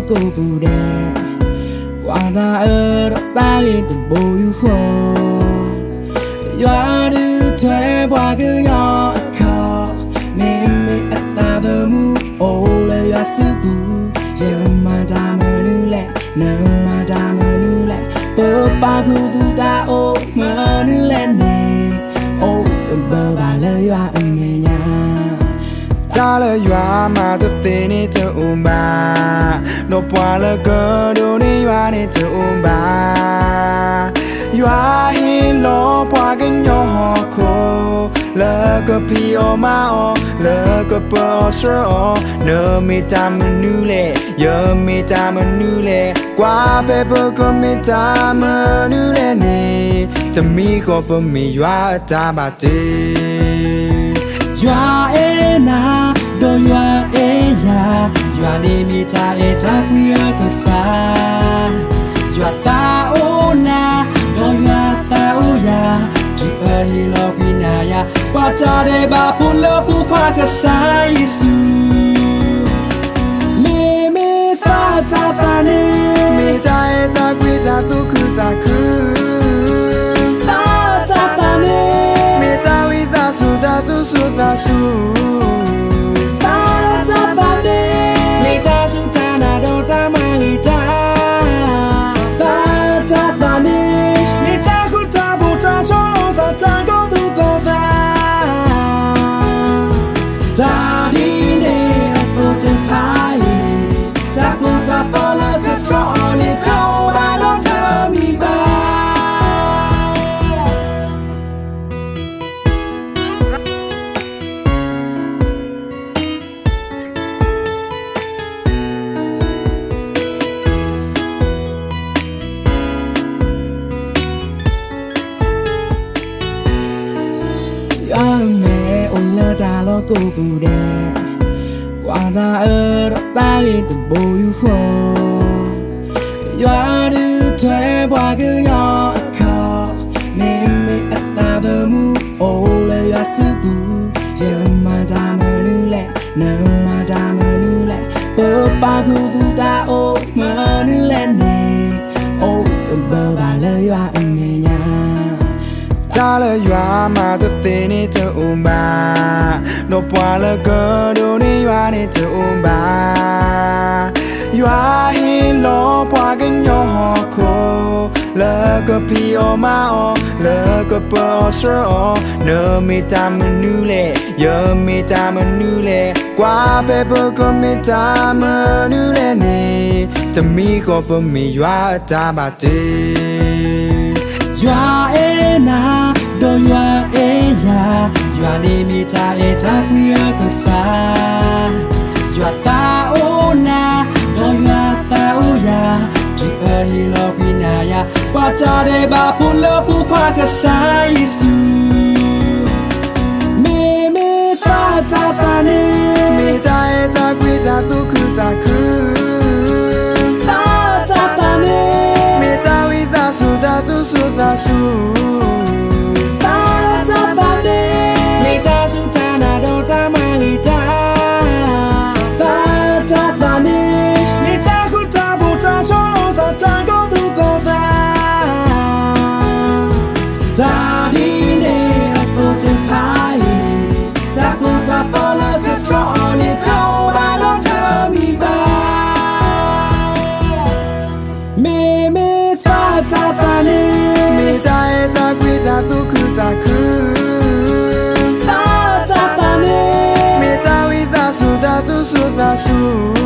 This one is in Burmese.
ကိုပူတယ်ကွာသာတော့တားလေးတဘိုးယူခေါ်ရွာသူထွဲပွားကရောအခါမင်းမအတားတော်မူအိုးလေရွာစုဘူးရမတာမနူလဲနမတာမနူလဲပေါ်ပါကူသူတာအိုးမနူလဲနေအိုးတဘဘာလေရွာအမေညာတားလေရွာမှာတသေးနေတူပါတော့ပွားလေကတော့နေရွာနေတူပါရွာဟင်းလောပွားကညောခိုလေကပီအောမအောလေကပေါ်စရောနော်မီတာမနူလေယောမီတာမနူလေကွာပဲပကမီတာမနူလေနေတမီကိုပမီရွာတာပါတေရွာအေနာတော့ရွာအေယာရွာနေမီတာအေတာကွေကစားရွာတာအိုနာတော့ရွာတာအိုယာဒီအဟီလောပိနာယာဝါတာဒေဘာပူလောပူခွာကစားယေစုမေမေသာတာတာနေမေတာအေတာကွေတာသူခုသာခုသာတာတာနေမေတာဝိသာစုတာသူစုသာစုသာတာတာနေမေတာစုတာနာတော့တာမလီတာသာတာတာနေမေတာခုတာဘူတာချောသာတာကိုသူကိုသာဒါဒီနေအဖို့ချပါရီတာဘူတာပေါ်လာကတော်နေတော့ဘာလို့တမီပါတာလို့ကိုပူတယ်ကွာသာတော့တားလေးတဘိုးယူခေါ်ရွာသူထွဲပွားကရောအခါမင်းမအတားတော်မူအိုးလေရွာစုဘူးရမတာမနူလဲနမတာမနူလဲပေါ်ပါကူသူတာအိုးမနူလဲနေအိုးတဘဘာလေရွာအမေညာတားလေရွာမှာတသေးနေတူပါတော့ပွားလေကတော့နေရွာနေတူပါရွာဟင်းလောပွားကညောခိုလေကပီအောမအောလေကပေါ်စရောနော်မီတာမနူလေယောမီတာမနူလေကွာပဲပကမီတာမနူလေနေတမီကိုပမီရွာတာပါတေရွာအေနာတော့ရွာအေယာရွာနေမီတာအေတာကွေကစားရွာတာအိုနာတော့ရွာတာအိုယာဒီအဟီလောပိနာယာဝါတာဒေဘာပူလောပူခွာကစားယေစုမေမေသာတာတာနေမေတာအေတာကွေတာသူခုသာခုသာတာတာနေမေတာဝိသာစုတာသူစုသာစုသာတာတာနေမေတာစုတာနာတော့တာမလီတာသာတာတာနေမေတာခုတာဘူတာချောသာတာကိုသူကိုသာဒါဒီနေအဖို့ချပါရီတာဘူတာပေါ်လာကတော်နေတော့ဘာလို့တမီပါမေမေသာတာတာနေမေတာအေတာကွေတာသူခုသာခုသာတာတာနေမေတာဝိသာစုတာသူစုသာစု